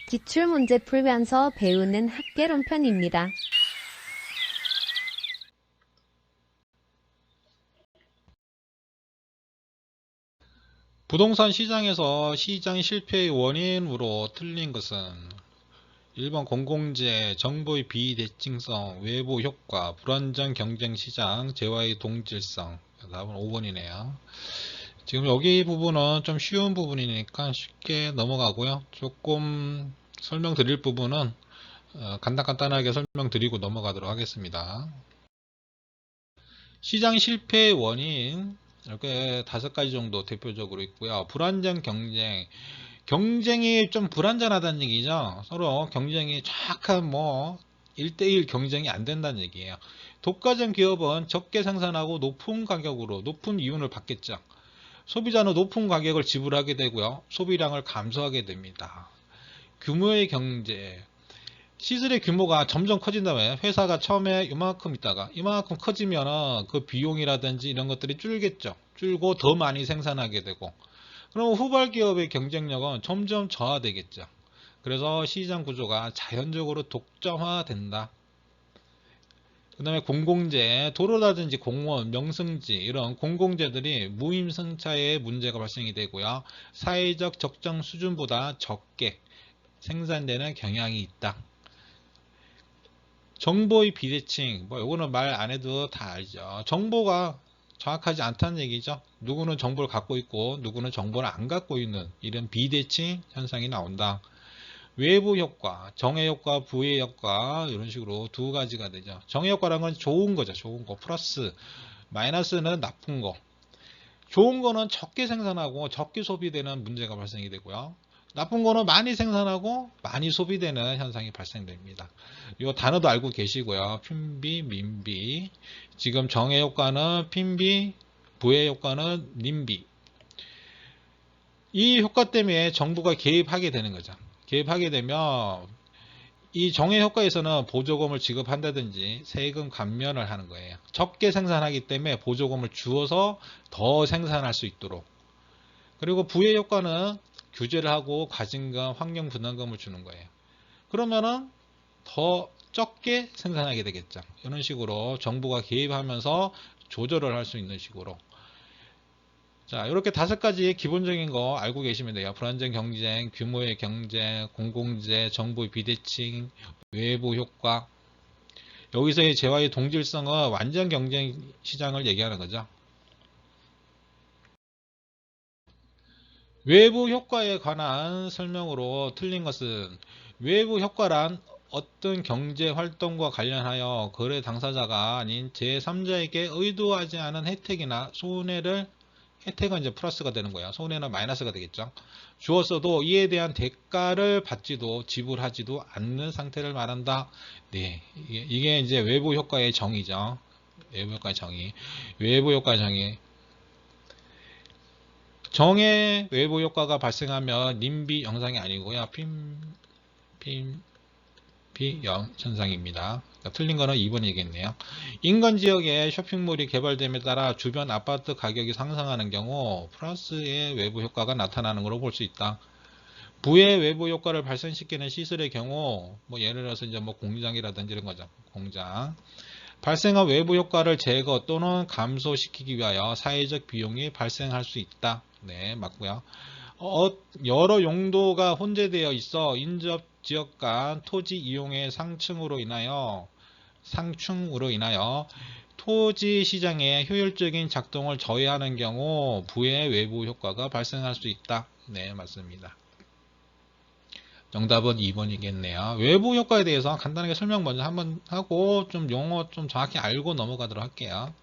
기출문제 풀면서 배우는 학개론 편입니다. 부동산 시장에서 시장 실패의 원인으로 틀린 것은 1번 공공재, 정보의 비대칭성, 외부 효과, 불안정 경쟁 시장, 재화의 동질성. 답은 5번이네요. 지금 여기 부분은 좀 쉬운 부분이니까 쉽게 넘어가고요. 조금 설명드릴 부분은 간단하게 설명드리고 넘어가도록 하겠습니다. 시장 실패의 원인 이렇게 5가지 정도 대표적으로 있고요. 불안정 경쟁, 경쟁이 좀 불안전하다는 얘기죠. 서로 경쟁이 정확한 1대1 경쟁이 안 된다는 얘기예요. 독과점 기업은 적게 생산하고 높은 가격으로 높은 이윤을 받겠죠. 소비자는 높은 가격을 지불하게 되고요. 소비량을 감소하게 됩니다. 규모의 경제, 시설의 규모가 점점 커진다면 회사가 처음에 이만큼 있다가 이만큼 커지면 그 비용이라든지 이런 것들이 줄겠죠. 줄고 더 많이 생산하게 되고, 그럼 후발 기업의 경쟁력은 점점 저하되겠죠. 그래서 시장 구조가 자연적으로 독점화된다. 그 다음에 공공재, 도로라든지 공무원, 명승지 이런 공공재들이 무임승차에 문제가 발생이 되고요. 사회적 적정 수준보다 적게 생산되는 경향이 있다. 정보의 비대칭, 요거는 말 안 해도 다 알죠. 정보가 정확하지 않다는 얘기죠. 누구는 정보를 갖고 있고 누구는 정보를 안 갖고 있는 이런 비대칭 현상이 나온다. 외부 효과, 정해 효과, 부의 효과 이런 식으로 2가지가 되죠. 정해 효과라는 건 좋은 거죠. 좋은 거. 플러스, 마이너스는 나쁜 거. 좋은 거는 적게 생산하고 적게 소비되는 문제가 발생이 되고요. 나쁜 거는 많이 생산하고 많이 소비되는 현상이 발생됩니다. 이 단어도 알고 계시고요. 핀비, 민비. 지금 정해 효과는 핀비, 부의 효과는 님비. 이 효과 때문에 정부가 개입하게 되는 거죠. 개입하게 되면 이 정해 효과에서는 보조금을 지급한다든지 세금 감면을 하는 거예요. 적게 생산하기 때문에 보조금을 주어서 더 생산할 수 있도록. 그리고 부의 효과는 규제를 하고 과징금, 환경분담금을 주는 거예요. 그러면은 더 적게 생산하게 되겠죠. 이런 식으로 정부가 개입하면서 조절을 할 수 있는 식으로. 자, 이렇게 5가지 기본적인 거 알고 계시면 돼요. 불안정 경쟁, 규모의 경쟁, 공공재, 정보의 비대칭, 외부 효과. 여기서의 재화의 동질성은 완전 경쟁 시장을 얘기하는 거죠. 외부 효과에 관한 설명으로 틀린 것은, 외부 효과란 어떤 경제 활동과 관련하여 거래 당사자가 아닌 제3자에게 의도하지 않은 혜택이나 손해를, 혜택은 이제 플러스가 되는 거예요. 손해는 마이너스가 되겠죠. 주었어도 이에 대한 대가를 받지도 지불하지도 않는 상태를 말한다. 네, 이게 이제 외부 효과의 정의죠. 외부 효과의 정의. 외부 효과의 정의. 정의 외부 효과가 발생하면 님비 영상이 아니고요. 비 현상입니다. 그러니까 틀린 거는 2번이겠네요. 인근 지역에 쇼핑몰이 개발됨에 따라 주변 아파트 가격이 상승하는 경우 플러스의 외부 효과가 나타나는 것으로 볼 수 있다. 부의 외부 효과를 발생시키는 시설의 경우 예를 들어서 이제 공장이라든지 이런 거죠. 공장. 발생한 외부 효과를 제거 또는 감소시키기 위하여 사회적 비용이 발생할 수 있다. 네, 맞고요. 여러 용도가 혼재되어 있어 인접 지역 간 토지 이용의 상충으로 인하여 토지 시장의 효율적인 작동을 저해하는 경우 부의 외부 효과가 발생할 수 있다. 네, 맞습니다. 정답은 2번이겠네요. 외부 효과에 대해서 간단하게 설명 먼저 한번 하고 좀 용어 좀 정확히 알고 넘어가도록 할게요.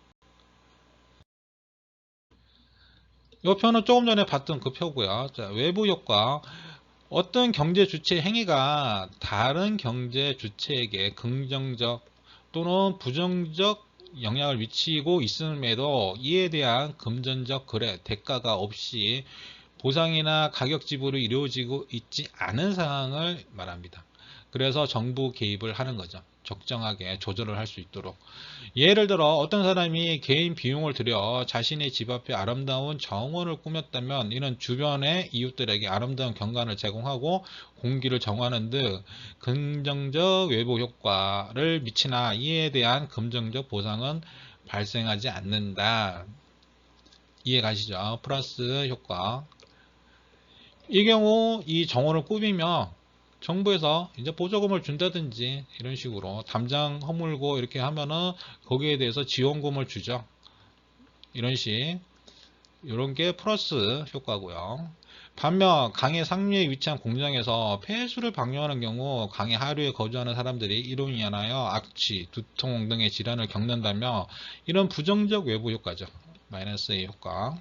이 표는 조금 전에 봤던 그 표고요. 자, 외부 효과. 어떤 경제 주체 행위가 다른 경제 주체에게 긍정적 또는 부정적 영향을 미치고 있음에도 이에 대한 금전적 거래, 대가가 없이 보상이나 가격 지불이 이루어지고 있지 않은 상황을 말합니다. 그래서 정부 개입을 하는 거죠. 적정하게 조절을 할 수 있도록. 예를 들어 어떤 사람이 개인 비용을 들여 자신의 집 앞에 아름다운 정원을 꾸몄다면 이는 주변의 이웃들에게 아름다운 경관을 제공하고 공기를 정화하는 등 긍정적 외부 효과를 미치나 이에 대한 금전적 보상은 발생하지 않는다. 이해 가시죠? 플러스 효과. 이 경우 이 정원을 꾸미면 정부에서 이제 보조금을 준다든지 이런 식으로 담장 허물고 이렇게 하면은 거기에 대해서 지원금을 주죠. 이런 식. 이런 게 플러스 효과고요. 반면 강의 상류에 위치한 공장에서 폐수를 방류하는 경우 강의 하류에 거주하는 사람들이 이로 인하여 악취, 두통 등의 질환을 겪는다며 이런 부정적 외부 효과죠. 마이너스의 효과.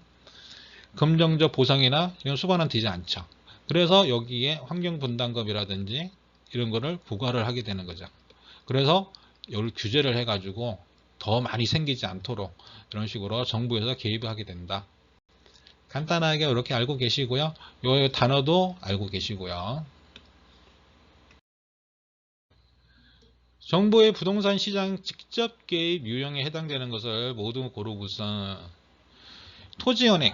금전적 보상이나 이런 수반은 되지 않죠. 그래서 여기에 환경분담금이라든지 이런 거를 부과를 하게 되는 거죠. 그래서 이걸 규제를 해가지고 더 많이 생기지 않도록 이런 식으로 정부에서 개입을 하게 된다. 간단하게 이렇게 알고 계시고요. 이 단어도 알고 계시고요. 정부의 부동산 시장 직접 개입 유형에 해당되는 것을 모두 고르고선 토지은행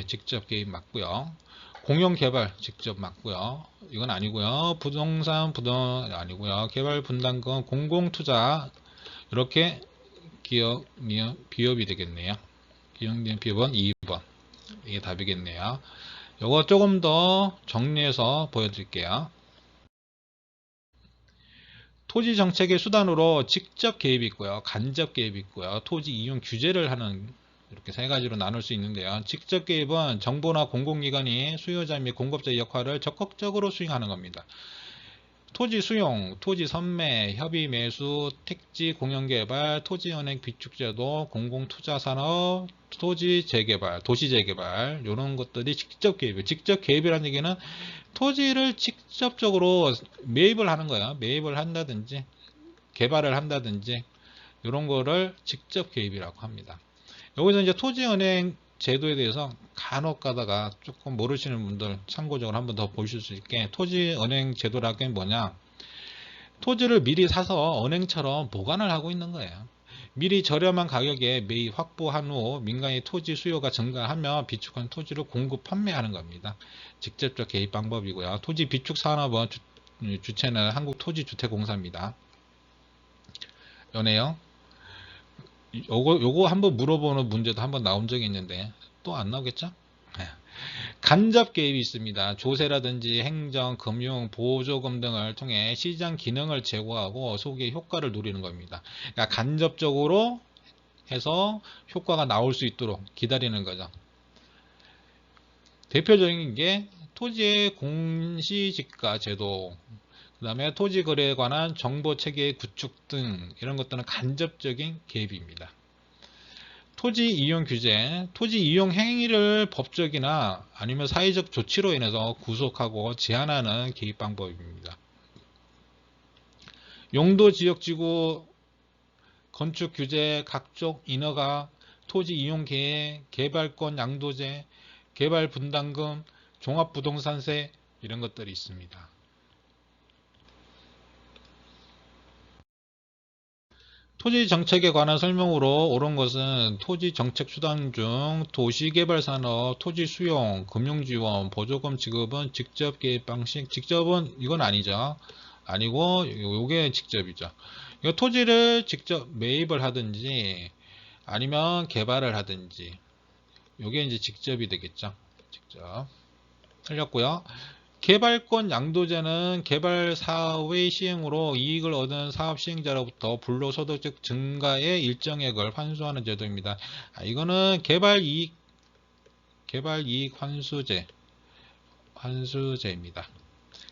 직접 개입 맞고요. 공용개발 직접 맞고요. 이건 아니고요. 부동산 아니고요. 개발분담금, 공공투자 이렇게 기업, 비업이 되겠네요. 기업, 비업은 2번. 이게 답이겠네요. 이거 조금 더 정리해서 보여드릴게요. 토지 정책의 수단으로 직접 개입이 있고요. 간접 개입이 있고요. 토지 이용 규제를 하는 이렇게 세 가지로 나눌 수 있는데요. 직접 개입은 정부나 공공기관이 수요자 및 공급자의 역할을 적극적으로 수행하는 겁니다. 토지 수용, 토지 선매, 협의 매수, 택지 공영개발, 토지은행 비축제도, 공공투자산업, 토지 재개발, 도시 재개발 이런 것들이 직접 개입이에요. 직접 개입이라는 얘기는 토지를 직접적으로 매입을 하는 거야. 매입을 한다든지 개발을 한다든지 이런 거를 직접 개입이라고 합니다. 여기서 이제 토지은행 제도에 대해서 간혹 가다가 조금 모르시는 분들 참고적으로 한번 더 보실 수 있게 토지은행 제도라는 게 뭐냐, 토지를 미리 사서 은행처럼 보관을 하고 있는 거예요. 미리 저렴한 가격에 매입 확보한 후 민간의 토지 수요가 증가하면 비축한 토지를 공급 판매하는 겁니다. 직접적 개입 방법이고요. 토지 비축 산업은 주체는 한국토지주택공사입니다. 연해요. 요거 한번 물어보는 문제도 한번 나온 적이 있는데 또 안 나오겠죠? 간접 개입이 있습니다. 조세라든지 행정, 금융, 보조금 등을 통해 시장 기능을 제고하고 소기의 효과를 누리는 겁니다. 그러니까 간접적으로 해서 효과가 나올 수 있도록 기다리는 거죠. 대표적인 게 토지의 공시지가 제도, 그 다음에 토지거래에 관한 정보체계 구축 등 이런 것들은 간접적인 개입입니다. 토지 이용 규제, 토지 이용 행위를 법적이나 아니면 사회적 조치로 인해서 구속하고 제한하는 개입 방법입니다. 용도 지역지구 건축 규제, 각종 인허가, 토지 이용 계획, 개발권 양도제, 개발 분담금, 종합부동산세 이런 것들이 있습니다. 토지 정책에 관한 설명으로 옳은 것은 토지 정책 수단 중 도시개발산업, 토지 수용, 금융지원, 보조금 지급은 직접 개입 방식, 직접은 이건 아니죠. 아니고 요게 직접이죠. 이 토지를 직접 매입을 하든지 아니면 개발을 하든지 요게 이제 직접이 되겠죠. 직접. 틀렸고요. 개발권 양도제는 개발 사업의 시행으로 이익을 얻은 사업 시행자로부터 불로소득적 증가의 일정액을 환수하는 제도입니다. 이거는 개발 이익 환수제입니다.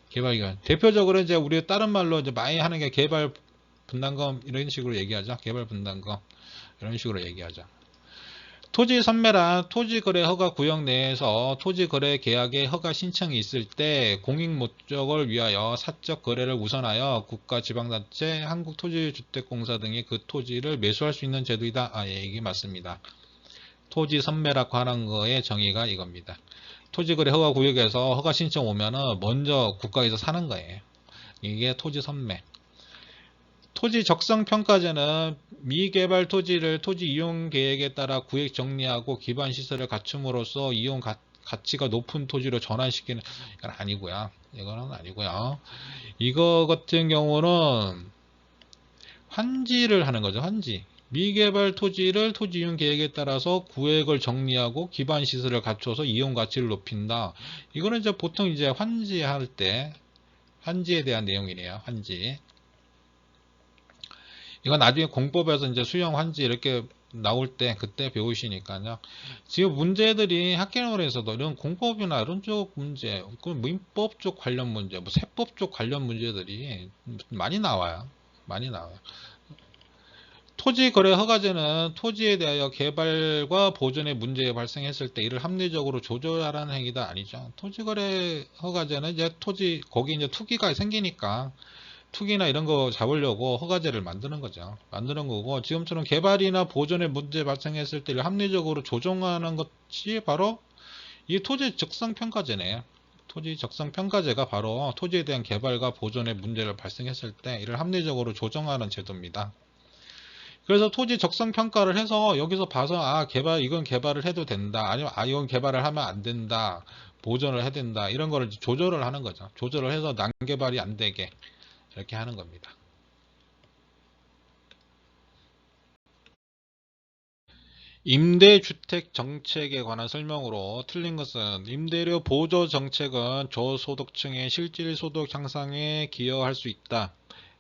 개발 이익. 대표적으로 이제 우리 다른 말로 이제 많이 하는 게 개발 분담금 이런 식으로 얘기하죠. 개발 분담금 이런 식으로 얘기하죠. 토지 선매란 토지거래 허가 구역 내에서 토지거래 계약의 허가 신청이 있을 때 공익 목적을 위하여 사적 거래를 우선하여 국가, 지방자치, 한국토지주택공사 등이 그 토지를 매수할 수 있는 제도이다. 예, 이게 맞습니다. 토지 선매라고 하는 거의 정의가 이겁니다. 토지거래 허가 구역에서 허가 신청 오면은 먼저 국가에서 사는 거예요. 이게 토지 선매. 토지 적성 평가제는 미개발 토지를 토지 이용 계획에 따라 구획 정리하고 기반 시설을 갖춤으로써 이용 가치가 높은 토지로 전환시키는 이건 아니고요. 이거는 아니고요. 이거 같은 경우는 환지를 하는 거죠. 환지. 미개발 토지를 토지 이용 계획에 따라서 구획을 정리하고 기반 시설을 갖춰서 이용 가치를 높인다. 이거는 이제 보통 이제 환지할 때 환지에 대한 내용이네요. 환지. 이건 나중에 공법에서 이제 수용 환지 이렇게 나올 때 그때 배우시니까요. 지금 문제들이 학계론에서도 이런 공법이나 이런 쪽 문제, 그 민법 쪽 관련 문제, 뭐 세법 쪽 관련 문제들이 많이 나와요. 많이 나와요. 토지거래 허가제는 토지에 대하여 개발과 보존의 문제가 발생했을 때 이를 합리적으로 조절하라는 행위가 아니죠. 토지거래 허가제는 이제 토지 거기 이제 투기가 생기니까 투기나 이런 거 잡으려고 허가제를 만드는 거죠. 만드는 거고 지금처럼 개발이나 보존의 문제 발생했을 때 이를 합리적으로 조정하는 것이 바로 이 토지 적성 평가제네요. 토지 적성 평가제가 바로 토지에 대한 개발과 보존의 문제를 발생했을 때 이를 합리적으로 조정하는 제도입니다. 그래서 토지 적성 평가를 해서 여기서 봐서 아 이건 개발을 해도 된다 아니면 아 이건 개발을 하면 안 된다 보존을 해야 된다 이런 거를 조절을 하는 거죠. 조절을 해서 난개발이 안 되게 이렇게 하는 겁니다. 임대주택 정책에 관한 설명으로 틀린 것은 임대료 보조 정책은 저소득층의 실질 소득 향상에 기여할 수 있다.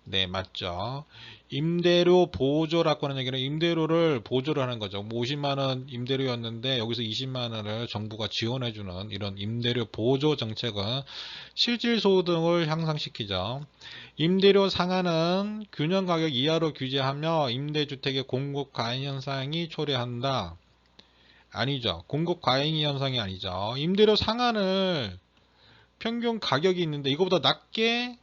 네, 맞죠. 임대료 보조라고 하는 얘기는 임대료를 보조를 하는 거죠. 50만원 임대료였는데 여기서 20만원을 정부가 지원해주는 이런 임대료 보조 정책은 실질 소득을 향상시키죠. 임대료 상한은 균형 가격 이하로 규제하며 임대주택의 공급 과잉 현상이 초래한다. 아니죠. 공급 과잉 현상이 아니죠. 임대료 상한을 평균 가격이 있는데 이거보다 낮게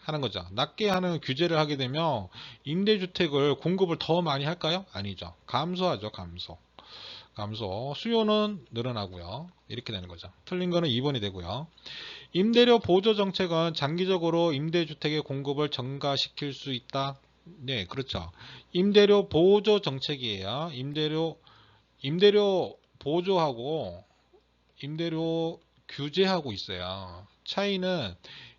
하는 거죠. 낮게 하는 규제를 하게 되면 임대주택을 공급을 더 많이 할까요? 아니죠. 감소하죠. 감소. 수요는 늘어나고요. 이렇게 되는 거죠. 틀린 거는 2번이 되고요. 임대료 보조 정책은 장기적으로 임대주택의 공급을 증가시킬 수 있다. 네, 그렇죠. 임대료 보조 정책이에요. 임대료 보조하고 임대료 규제하고 있어요. 차이는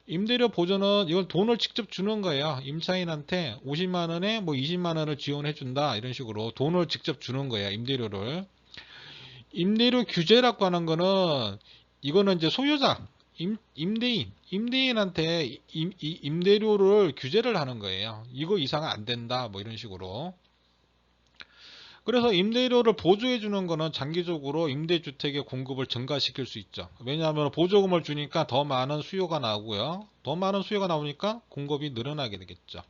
임대료 보조는 이건 돈을 직접 주는 거예요. 임차인한테 50만원에 뭐 20만원을 지원해 준다. 이런 식으로 돈을 직접 주는 거예요. 임대료를. 임대료 규제라고 하는 거는 이거는 이제 소유자, 임대인한테 임대료를 규제를 하는 거예요. 이거 이상은 안 된다. 뭐 이런 식으로. 그래서 임대료를 보조해 주는 거는 장기적으로 임대주택의 공급을 증가시킬 수 있죠. 왜냐하면 보조금을 주니까 더 많은 수요가 나오고요. 더 많은 수요가 나오니까 공급이 늘어나게 되겠죠.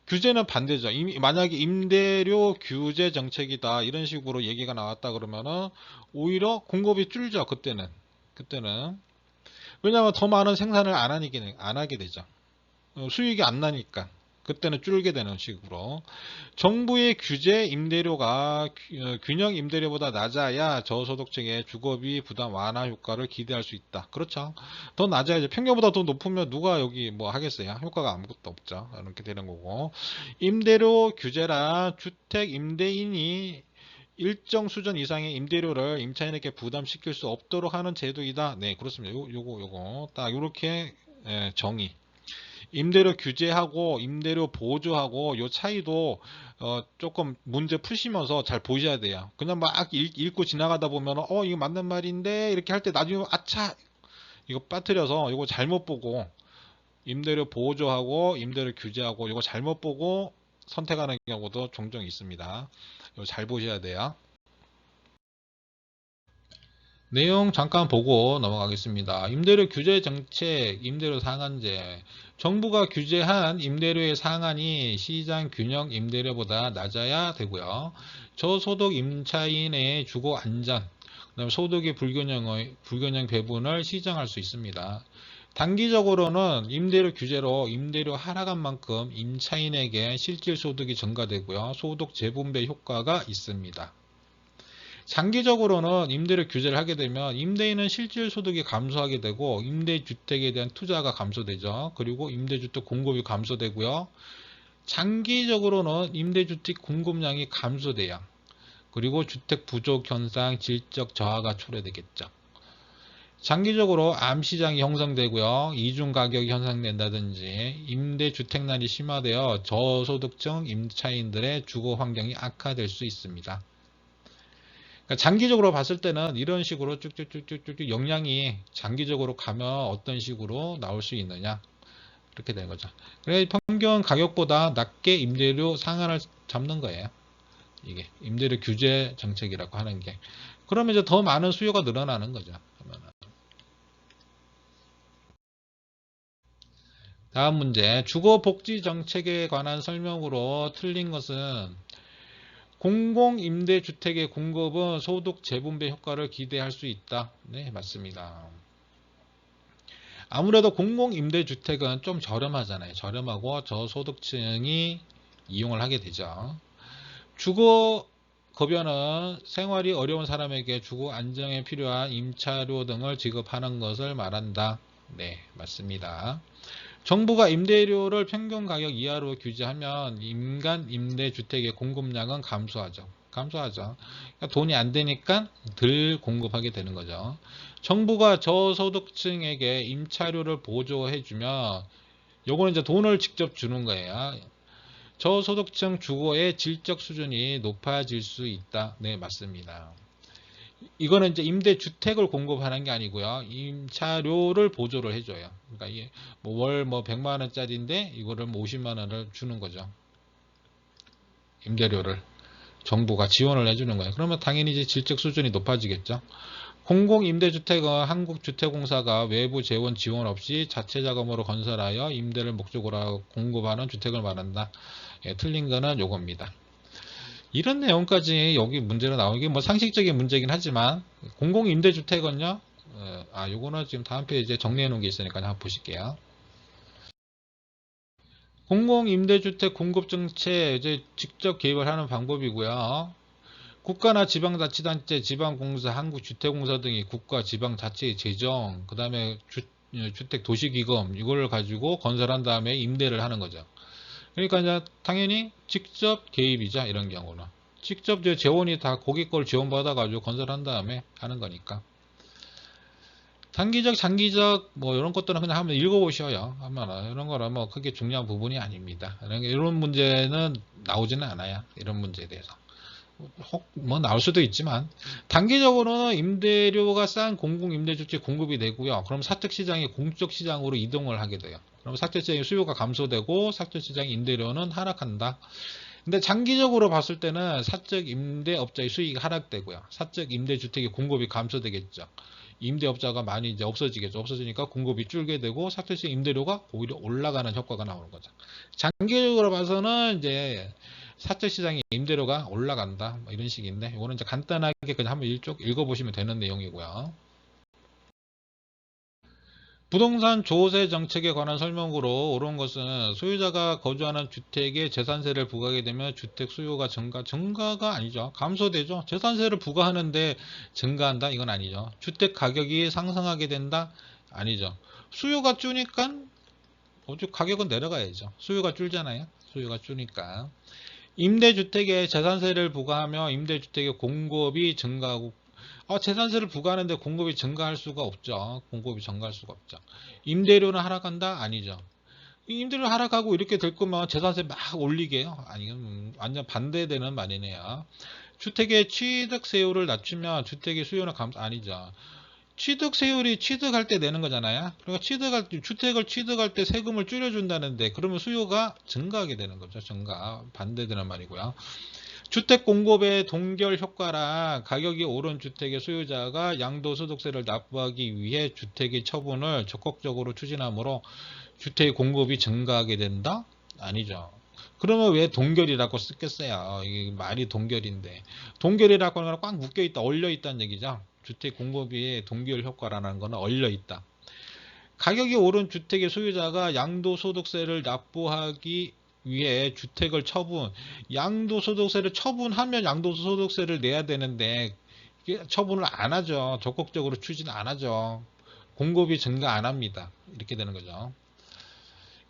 규제는 반대죠. 만약에 임대료 규제 정책이다 이런 식으로 얘기가 나왔다 그러면은 오히려 공급이 줄죠. 그때는 왜냐하면 더 많은 생산을 안 하게 되죠. 수익이 안 나니까. 그때는 줄게 되는 식으로 정부의 규제 임대료가 균형 임대료보다 낮아야 저소득층의 주거비 부담 완화 효과를 기대할 수 있다. 그렇죠. 더 낮아야죠. 평균보다 더 높으면 누가 여기 뭐 하겠어요. 효과가 아무것도 없죠. 이렇게 되는 거고 임대료 규제라 주택 임대인이 일정 수준 이상의 임대료를 임차인에게 부담시킬 수 없도록 하는 제도이다. 네, 그렇습니다. 요거 딱 요렇게 정의. 임대료 규제하고 임대료 보조하고 요 차이도 조금 문제 푸시면서 잘 보셔야 돼요. 그냥 막 읽고 지나가다 보면 이거 맞는 말인데 이렇게 할 때 나중에 아차 이거 빠뜨려서 이거 잘못 보고 임대료 보조하고 임대료 규제하고 이거 잘못 보고 선택하는 경우도 종종 있습니다. 이거 잘 보셔야 돼요. 내용 잠깐 보고 넘어가겠습니다. 임대료 규제 정책, 임대료 상한제. 정부가 규제한 임대료의 상한이 시장 균형 임대료보다 낮아야 되고요. 저소득 임차인의 주거 안전, 그다음에 소득의 불균형 배분을 시정할 수 있습니다. 단기적으로는 임대료 규제로 임대료 하락한 만큼 임차인에게 실질 소득이 증가되고요. 소득 재분배 효과가 있습니다. 장기적으로는 임대료 규제를 하게 되면 임대인은 실질 소득이 감소하게 되고 임대주택에 대한 투자가 감소되죠. 그리고 임대주택 공급이 감소되고요. 장기적으로는 임대주택 공급량이 감소돼요. 그리고 주택 부족 현상, 질적 저하가 초래되겠죠. 장기적으로 암시장이 형성되고요. 이중 가격이 형성된다든지 임대주택난이 심화되어 저소득층 임차인들의 주거 환경이 악화될 수 있습니다. 그러니까 장기적으로 봤을 때는 이런 식으로 쭉쭉쭉쭉쭉 영향이 장기적으로 가면 어떤 식으로 나올 수 있느냐 이렇게 되는 거죠. 그래서 평균 가격보다 낮게 임대료 상한을 잡는 거예요. 이게 임대료 규제 정책이라고 하는 게. 그러면 이제 더 많은 수요가 늘어나는 거죠. 다음 문제. 주거복지정책에 관한 설명으로 틀린 것은 공공임대주택의 공급은 소득 재분배 효과를 기대할 수 있다. 네, 맞습니다. 아무래도 공공임대주택은 좀 저렴하잖아요. 저렴하고 저소득층이 이용을 하게 되죠. 주거 급여는 생활이 어려운 사람에게 주거 안정에 필요한 임차료 등을 지급하는 것을 말한다. 네, 맞습니다. 정부가 임대료를 평균 가격 이하로 규제하면 민간 임대주택의 공급량은 감소하죠. 그러니까 돈이 안 되니까 덜 공급하게 되는 거죠. 정부가 저소득층에게 임차료를 보조해주면 요거는 이제 돈을 직접 주는 거예요. 저소득층 주거의 질적 수준이 높아질 수 있다. 네, 맞습니다. 이거는 이제 임대주택을 공급하는 게 아니고요. 임차료를 보조를 해줘요. 그러니까 월 100만 원짜리인데 이거를 50만 원을 주는 거죠. 임대료를 정부가 지원을 해주는 거예요. 그러면 당연히 이제 질적 수준이 높아지겠죠. 공공임대주택은 한국주택공사가 외부 재원 지원 없이 자체 자금으로 건설하여 임대를 목적으로 공급하는 주택을 말한다. 예, 틀린 거는 요겁니다. 이런 내용까지 여기 문제로 나오는 게 상식적인 문제긴 하지만 공공임대주택은요. 요거는 지금 다음 페이지에 정리해 놓은 게 있으니까 한번 보실게요. 공공임대주택 공급정책에 이제 직접 개입을 하는 방법이고요. 국가나 지방자치단체, 지방공사, 한국주택공사 등이 국가, 지방자치의 재정, 그 다음에 주택도시기금 이걸 가지고 건설한 다음에 임대를 하는 거죠. 그러니까 이제 당연히 직접 개입이자 이런 경우는 직접 이제 재원이 다 고객 걸 지원받아 가지고 건설한 다음에 하는 거니까 단기적 장기적 이런 것들은 그냥 한번 읽어보셔요. 하면 이런 거는 크게 중요한 부분이 아닙니다. 이런 문제는 나오지는 않아요. 이런 문제에 대해서 혹 나올 수도 있지만 단기적으로는 임대료가 싼 공공임대주택 공급이 되고요. 그럼 사택시장이 공적시장으로 이동을 하게 돼요. 그럼 사택시장의 수요가 감소되고 사택시장 임대료는 하락한다. 근데 장기적으로 봤을 때는 사적 임대업자의 수익이 하락되고요. 사적 임대주택의 공급이 감소되겠죠. 임대업자가 많이 이제 없어지겠죠. 없어지니까 공급이 줄게 되고 사택시장 임대료가 오히려 올라가는 효과가 나오는 거죠. 장기적으로 봐서는 이제 사택시장의 임대료가 올라간다. 이런 식인데 이거는 이제 간단하게 그냥 한번 읽어보시면 되는 내용이고요. 부동산 조세 정책에 관한 설명으로 옳은 것은 소유자가 거주하는 주택에 재산세를 부과하게 되면 주택 수요가 증가가 아니죠. 감소되죠. 재산세를 부과하는데 증가한다? 이건 아니죠. 주택 가격이 상승하게 된다? 아니죠. 수요가 줄니까 가격은 내려가야죠. 수요가 줄잖아요. 수요가 줄니까. 임대주택에 재산세를 부과하며 임대주택의 공급이 증가하고 재산세를 부과하는데 공급이 증가할 수가 없죠. 공급이 증가할 수가 없죠. 임대료는 하락한다? 아니죠. 임대료 하락하고 이렇게 될 거면 재산세 막 올리게요? 아니면 완전 반대되는 말이네요. 주택의 취득세율을 낮추면 주택의 수요는 아니죠. 취득세율이 취득할 때 내는 거잖아요. 그러니까 주택을 취득할 때 세금을 줄여준다는데 그러면 수요가 증가하게 되는 거죠. 반대되는 말이고요. 주택 공급의 동결 효과라 가격이 오른 주택의 소유자가 양도소득세를 납부하기 위해 주택의 처분을 적극적으로 추진하므로 주택 공급이 증가하게 된다? 아니죠. 그러면 왜 동결이라고 쓰겠어요? 이게 말이 동결인데 동결이라고 하는 건 꽉 묶여있다, 얼려있다는 얘기죠. 주택 공급이 동결 효과라는 거는 얼려있다. 가격이 오른 주택의 소유자가 양도소득세를 납부하기 위해 주택을 양도소득세를 처분하면 양도소득세를 내야 되는데 처분을 안 하죠. 적극적으로 추진 안 하죠. 공급이 증가 안 합니다. 이렇게 되는 거죠.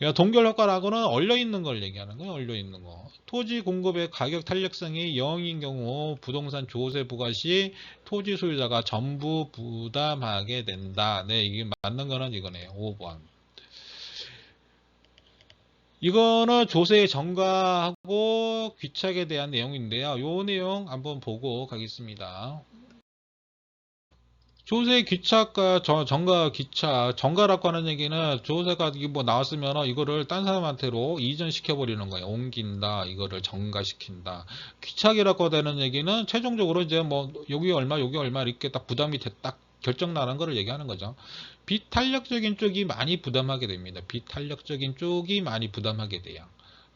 그러니까 동결 효과라고는 얼려 있는 걸 얘기하는 거예요. 얼려 있는 거. 토지 공급의 가격 탄력성이 0인 경우 부동산 조세 부과 시 토지 소유자가 전부 부담하게 된다. 네, 이게 맞는 거는 이거네요. 5번. 이거는 조세 정가하고 귀착에 대한 내용인데요. 요 내용 한번 보고 가겠습니다. 조세 귀착과 정가 귀착, 정가라고 하는 얘기는 조세가 이게 뭐 나왔으면 이거를 딴 사람한테로 이전시켜 버리는 거예요. 옮긴다, 이거를 정가시킨다. 귀착이라고 되는 얘기는 최종적으로 이제 뭐 여기 얼마, 여기 얼마 이렇게 딱 부담이 딱 결정 나는 거를 얘기하는 거죠. 비탄력적인 쪽이 많이 부담하게 됩니다. 비탄력적인 쪽이 많이 부담하게 돼요.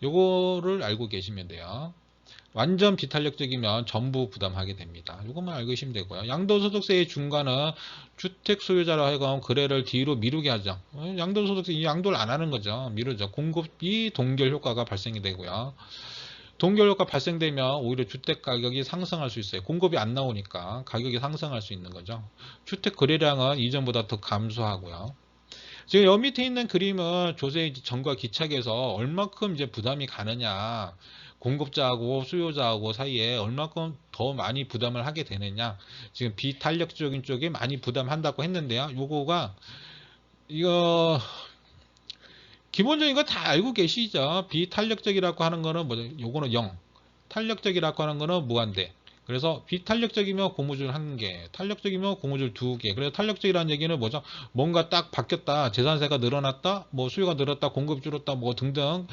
요거를 알고 계시면 돼요. 완전 비탄력적이면 전부 부담하게 됩니다. 이것만 알고 계시면 되고요. 양도소득세의 중과는 주택 소유자로 하여금 거래를 뒤로 미루게 하죠. 양도소득세 양도를 안 하는 거죠. 미루죠. 공급이 동결 효과가 발생이 되고요. 동결 효과 발생되면 오히려 주택 가격이 상승할 수 있어요. 공급이 안 나오니까 가격이 상승할 수 있는 거죠. 주택 거래량은 이전보다 더 감소하고요. 지금 여 밑에 있는 그림은 조세 정과 기착에서 얼마큼 이제 부담이 가느냐, 공급자하고 수요자하고 사이에 얼마큼 더 많이 부담을 하게 되느냐, 지금 비탄력적인 쪽에 많이 부담한다고 했는데요. 요거가 이거 기본적인 거 다 알고 계시죠? 비탄력적이라고 하는 거는 뭐죠? 요거는 0, 탄력적이라고 하는 거는 무한대. 그래서 비탄력적이면 고무줄 1개, 탄력적이면 고무줄 2개. 그래서 탄력적이라는 얘기는 뭐죠? 뭔가 딱 바뀌었다, 재산세가 늘어났다, 뭐 수요가 늘었다, 공급이 줄었다, 뭐 등등.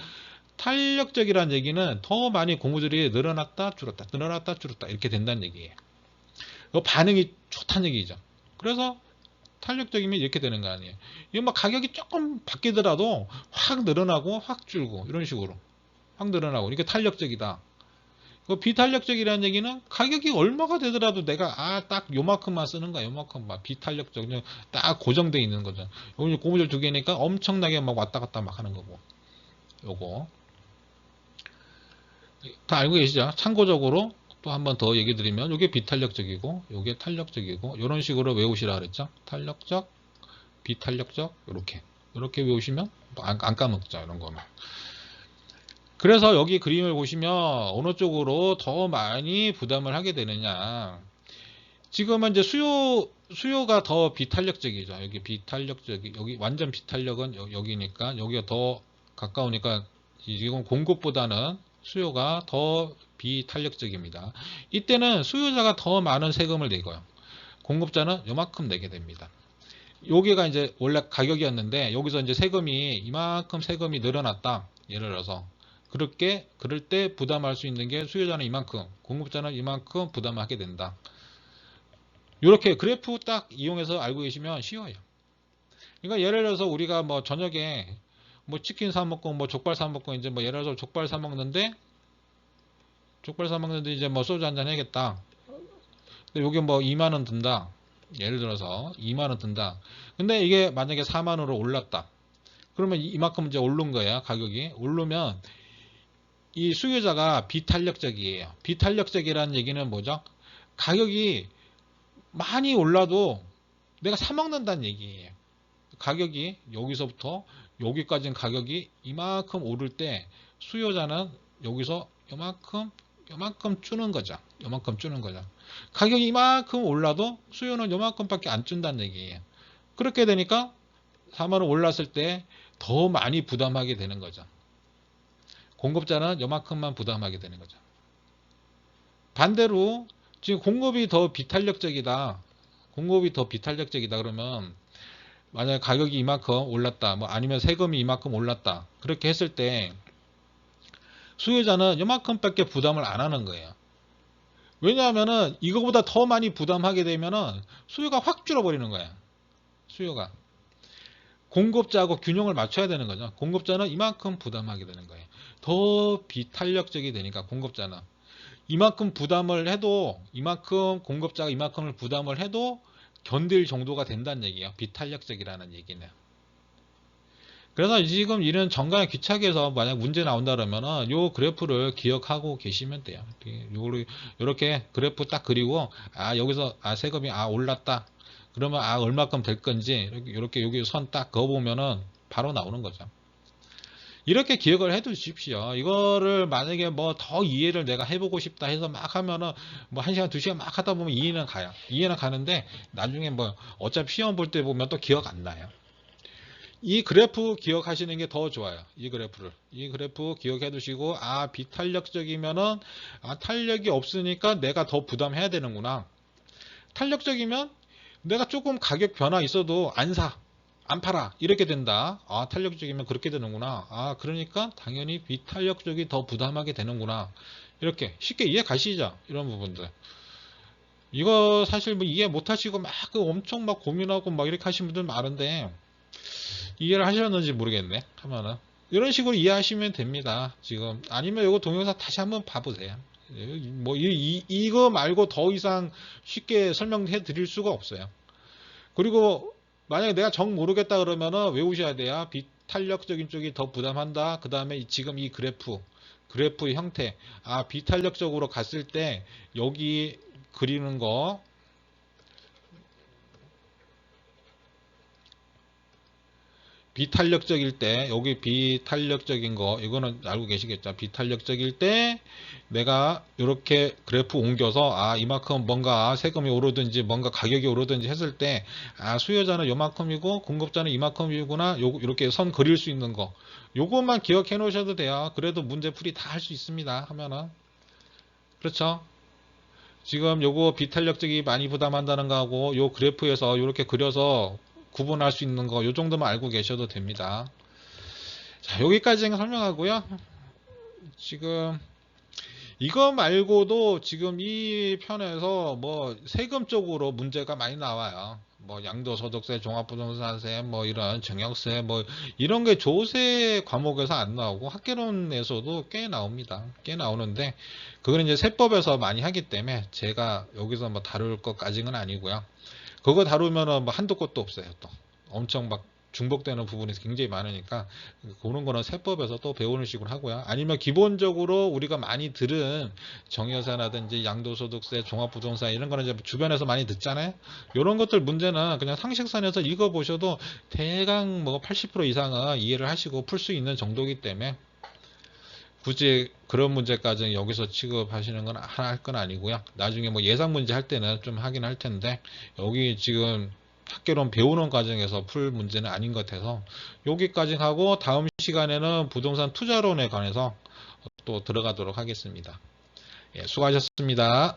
탄력적이라는 얘기는 더 많이 고무줄이 늘어났다, 줄었다, 늘어났다, 줄었다 이렇게 된다는 얘기예요. 반응이 좋다는 얘기죠. 그래서 탄력적이면 이렇게 되는 거 아니에요. 이거 막 가격이 조금 바뀌더라도 확 늘어나고 확 줄고 이런 식으로 확 늘어나고 이게 탄력적이다. 비탄력적이라는 얘기는 가격이 얼마가 되더라도 내가 딱 요만큼만 쓰는 거야. 요만큼만 비탄력적 딱 고정되어 있는 거죠. 여기 고무줄 2개니까 엄청나게 막 왔다 갔다 막 하는 거고. 요거 다 알고 계시죠? 참고적으로 또 한 번 더 얘기 드리면 이게 비탄력적이고 이게 탄력적이고 이런 식으로 외우시라 그랬죠. 탄력적, 비탄력적 이렇게 외우시면 안 까먹죠. 이런 거는. 그래서 여기 그림을 보시면 어느 쪽으로 더 많이 부담을 하게 되느냐. 지금은 이제 수요가 더 비탄력적이죠. 여기 비탄력적이, 여기 완전 비탄력은 여기니까, 여기가 더 가까우니까 지금 공급보다는 수요가 더 비탄력적입니다. 이때는 수요자가 더 많은 세금을 내고요. 공급자는 요만큼 내게 됩니다. 여기가 이제 원래 가격이었는데 여기서 이제 세금이 이만큼 세금이 늘어났다. 예를 들어서 그럴 때 부담할 수 있는 게 수요자는 이만큼, 공급자는 이만큼 부담하게 된다. 이렇게 그래프 딱 이용해서 알고 계시면 쉬워요. 그러니까 예를 들어서 우리가 뭐 저녁에 뭐 치킨 사 먹고 뭐 족발 사 먹고 이제 뭐 예를 들어서 족발 사 먹는데 이제 뭐 소주 한잔 해야겠다. 근데 요게 뭐 2만 원 든다. 예를 들어서 2만 원 든다. 근데 이게 만약에 4만 원으로 올랐다. 그러면 이만큼 이제 오른 거야. 가격이 오르면 이 수요자가 비탄력적이에요. 비탄력적이라는 얘기는 뭐죠? 가격이 많이 올라도 내가 사 먹는다는 얘기예요. 가격이 여기서부터 여기까지는 가격이 이만큼 오를 때 수요자는 여기서 요만큼 주는 거죠. 요만큼 주는 거죠. 가격이 이만큼 올라도 수요는 요만큼밖에 안 준다는 얘기예요. 그렇게 되니까 4만 원 올랐을 때 더 많이 부담하게 되는 거죠. 공급자는 요만큼만 부담하게 되는 거죠. 반대로 지금 공급이 더 비탄력적이다. 그러면 만약에 가격이 이만큼 올랐다. 뭐 아니면 세금이 이만큼 올랐다. 그렇게 했을 때 수요자는 요만큼밖에 부담을 안 하는 거예요. 왜냐하면은 이거보다 더 많이 부담하게 되면은 수요가 확 줄어버리는 거야. 수요가. 공급자하고 균형을 맞춰야 되는 거죠. 공급자는 이만큼 부담하게 되는 거예요. 더 비탄력적이 되니까 공급자는. 이만큼 부담을 해도 이만큼 공급자가 이만큼을 부담을 해도 견딜 정도가 된다는 얘기예요. 비탄력적이라는 얘기는. 그래서 지금 이런 정가의 귀착에서 만약 문제 나온다 그러면은 요 그래프를 기억하고 계시면 돼요. 이렇게 그래프 딱 그리고 여기서 세금이 올랐다. 그러면 얼마큼 될 건지 이렇게 여기 선 딱 그어 보면은 바로 나오는 거죠. 이렇게 기억을 해 두십시오. 이거를 만약에 뭐 더 이해를 내가 해보고 싶다 해서 막 하면은 뭐 1시간, 2시간 막 하다 보면 이해는 가요. 이해는 가는데 나중에 뭐 어차피 시험 볼 때 보면 또 기억 안 나요. 이 그래프 기억하시는 게 더 좋아요. 이 그래프 기억해 두시고, 아, 비탄력적이면은, 아, 탄력이 없으니까 내가 더 부담해야 되는구나. 탄력적이면 내가 조금 가격 변화 있어도 안 사, 안 팔아. 이렇게 된다. 아, 탄력적이면 그렇게 되는구나. 아, 그러니까 당연히 비탄력적이 더 부담하게 되는구나. 이렇게 쉽게 이해 가시죠? 이런 부분들. 이거 사실 뭐 이해 못 하시고 막 엄청 막 고민하고 막 이렇게 하시는 분들 많은데, 이해를 하셨는지 모르겠네. 하면은 이런 식으로 이해하시면 됩니다. 지금 아니면 이거 동영상 다시 한번 봐보세요. 뭐 이거 말고 더 이상 쉽게 설명해 드릴 수가 없어요. 그리고 만약에 내가 정 모르겠다 그러면은 외우셔야 돼요. 비탄력적인 쪽이 더 부담한다. 그 다음에 지금 이 그래프의 형태, 아, 비탄력적으로 갔을 때 여기 그리는 거, 비탄력적일 때, 여기 비탄력적인 거, 이거는 알고 계시겠죠? 비탄력적일 때, 내가 이렇게 그래프 옮겨서, 아, 이만큼 뭔가 세금이 오르든지, 뭔가 가격이 오르든지 했을 때, 아, 수요자는 요만큼이고, 공급자는 이만큼이구나, 이렇게 선 그릴 수 있는 거. 요것만 기억해 놓으셔도 돼요. 그래도 문제풀이 다 할 수 있습니다. 하면은. 그렇죠? 지금 요거 비탄력적이 많이 부담한다는 거하고, 요 그래프에서 이렇게 그려서 구분할 수 있는 거, 요 정도만 알고 계셔도 됩니다. 자, 여기까지 설명하고요. 지금 이거 말고도 지금 이 편에서 뭐 세금 쪽으로 문제가 많이 나와요. 뭐 양도소득세, 종합부동산세, 뭐 이런 증여세, 뭐 이런 게 조세 과목에서 안 나오고 학개론에서도 꽤 나옵니다. 꽤 나오는데 그건 이제 세법에서 많이 하기 때문에 제가 여기서 뭐 다룰 것까지는 아니고요. 그거 다루면은 뭐 한도 끝도 없어요. 또 엄청 막 중복되는 부분이 굉장히 많으니까 그런 거는 세법에서 또 배우는 식으로 하고요. 아니면 기본적으로 우리가 많이 들은 정여세라든지 양도소득세, 종합부동산 이런 거는 이제 주변에서 많이 듣잖아요. 이런 것들 문제는 그냥 상식선에서 읽어보셔도 대강 뭐 80% 이상은 이해를 하시고 풀 수 있는 정도이기 때문에 굳이 그런 문제까지는 여기서 취급하시는 건 할 건 아니고요. 나중에 뭐 예상 문제 할 때는 좀 하긴 할 텐데 여기 지금 학개론 배우는 과정에서 풀 문제는 아닌 것 같아서 여기까지 하고 다음 시간에는 부동산 투자론에 관해서 또 들어가도록 하겠습니다. 예, 수고하셨습니다.